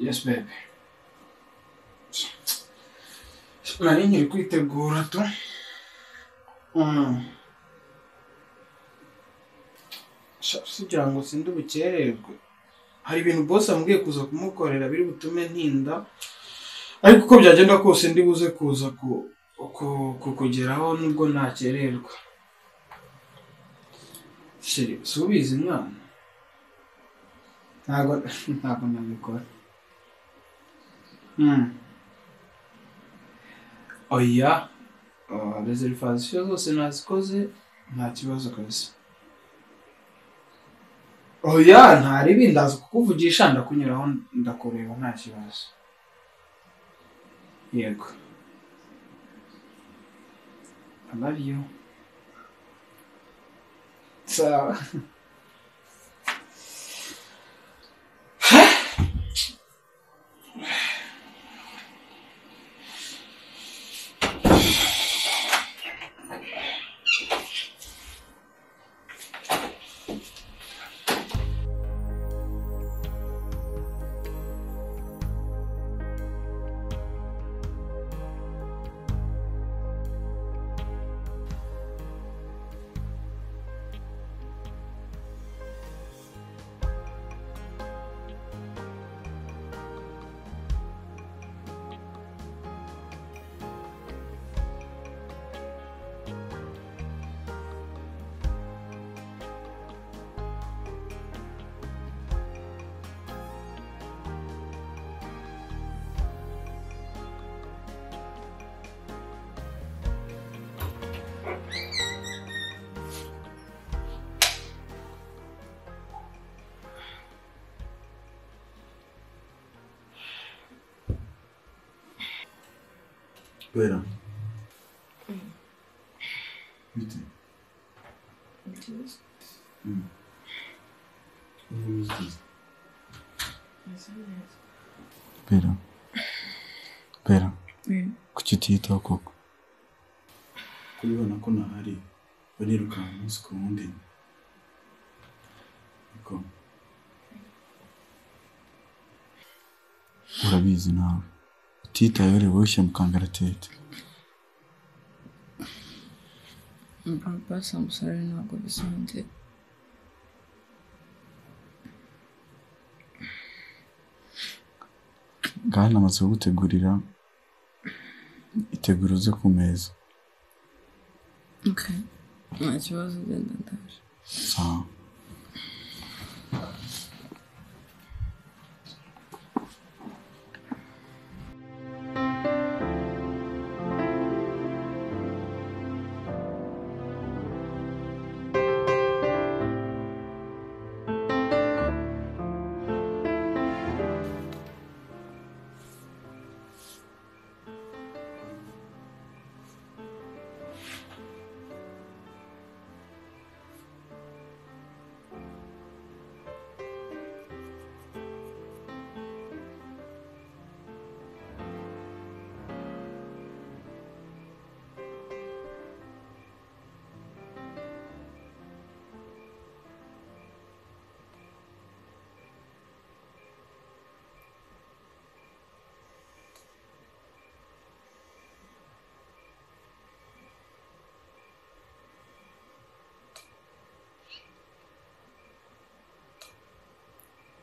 Yes, baby. Nari nkiri kwitegura tu. Kugira ngo sinde ubukererwe. Hari ibintu boss ambwiye kuza kumukorera biri butume ntinda. Ariko uko byagenda kose ndi buze kuza kugeraho nubwo ntakererwa. Sheri, subizi mwana. Ntabwo nabikora. Oya, reservation zose nazikoze nta kibazo kabisa. Oya, ntari bindaza kukuvugisha ndakunyuraho ndakureba nta kibazo. Yego. I love you. Sawa. Bera. Bitte. Bitte? Wo ist das? Was soll das? Bera. Bera. Kuki utiyitaho koko? Kubibona ko ntahari barirukanka umunsi ku wundi. Niko. Urabizi nawe. Utitayeho rero wishyira mu kangaratete. Papa Samusare ntabwo bisanzwe. Ngaha namaze kugutegurira itegura uze ku meza. Okay. Nta kibazo ugenda ndaje. Sawa.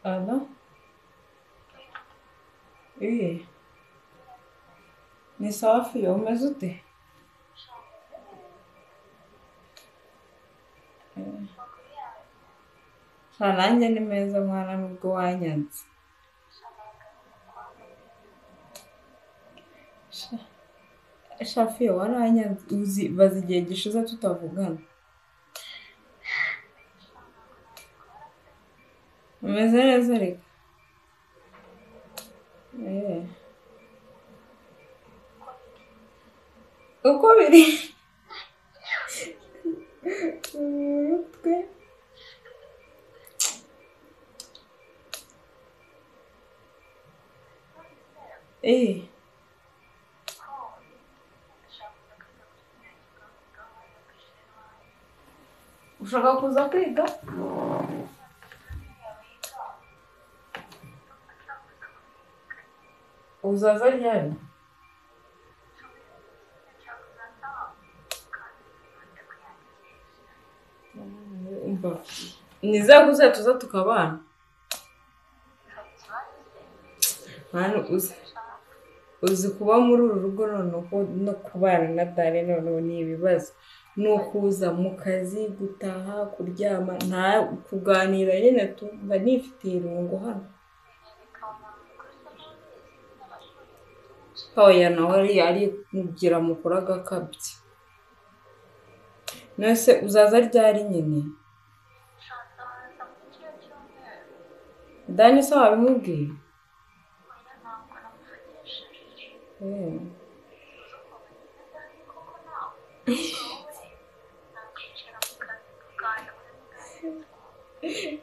Alo? İyi. Misafir o Mesut de. Nanjye ni meza mwana nubwo wanyanze. Shafi waranyanze uzi bazi igihe gishize tutavugana. Umeze neza ariko. Uko biri? Umutwe. Ushaka kuza kwiga? uzaza ryari? Nizere ko uzatuza tukabana. Mwana uzi kuba muri uru rugo noneho no kubana na Dani noneho ni ibibazo. Ni ukuza mu kazi, gutaha, kuryama, nta kuganira nyine mba nifitiye irungu hano. Oya nawe ari kugira mukuru agakabye. Nese uzaza ryari nyine? Dani se wabimubwiye?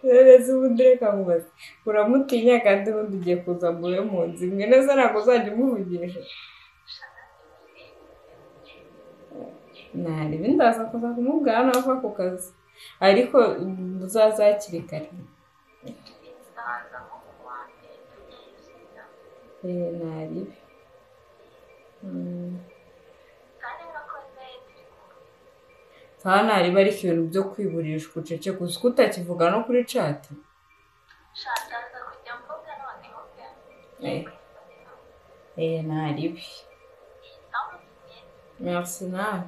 Rero ubundi reka mubaze uramutinya kandi ubundi ugiye kuza mube mu nzu imwe neza ntabwo uzajya umuvugisha. Ntari bindaza kuza kumubwira nava ku kazi ariko uzaza hakiri kare. Ntari hano hari bari ibintu byo kwiburisha ucece gusa utakivuga no kuri chat. Ntari merci nawe.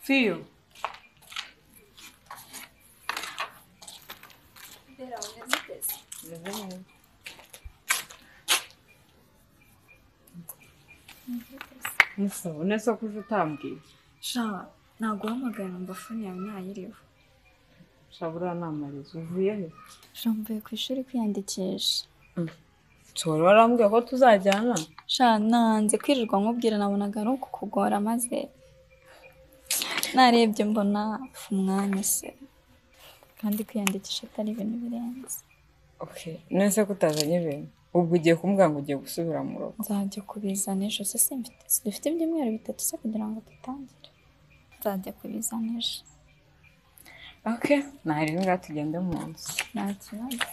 Fio. Nesa ko utambwiye. Sha naguhamagara mba phone yawe ntayiriho. Shabura namariza uvuye he? Sha mvuye ku ishuri kwiyandikisha. Cyoro warambwiye ko tuzajyana. Sha nanze kwirirwa nkubwira nabonaga ari ukukugora maze narebye mbona umwanya se kandi kwiyandikisha atari ibintu birenze. Okay, nese kutazanye ibintu ubwo ugiye kumbwira ngo ugiye gusubira mu rugo. Nzajya kubizana ejo se dufite ibyumweru bitatu se kugira ngo dutangire. Nzajya kubizana ejo. Okay, nari nga tugende mu nzu. Nta kibazo.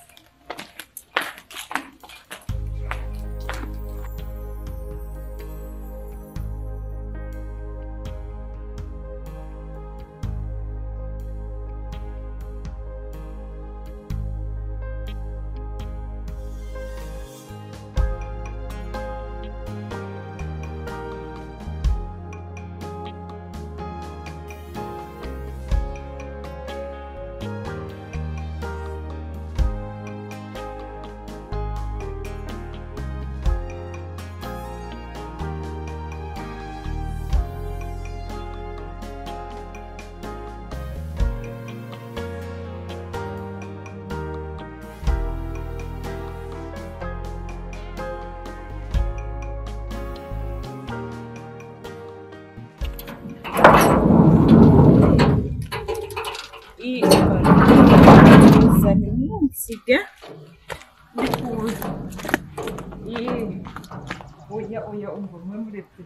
sige ndi kuza oya umva mwe muretse